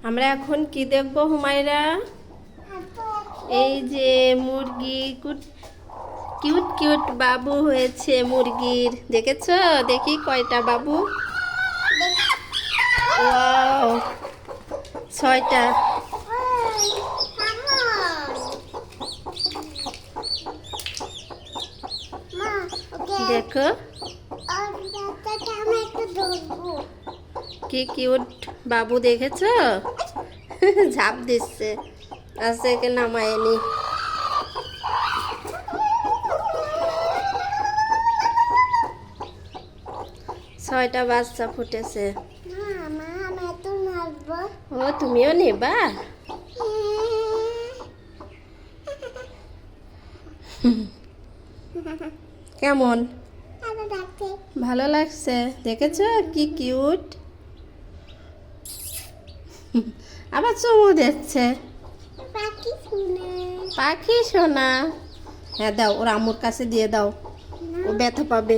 আমরা এখন কি দেখবো হুমায়রা? এই যে মুরগি, কিউট কিউট বাবু হয়েছে মুরগির। দেখেছো? দেখি কয়টা বাবু। ওয়াও, 6টা। দেখো কি কিউট বাবু, দেখেছো? ঝাঁপ দিচ্ছে, আজকে একে নামায়নি। ছয়টা বাচ্চা ফুটেছে। ও, তুমিও নেবা? কেমন ভালো লাগছে? দেখেছো কি কিউট? আবার চুমু দিচ্ছে। পাখি সোনা। হ্যাঁ দাও, ওর আম্মুর কাছে দিয়ে দাও, ও ব্যথা পাবে।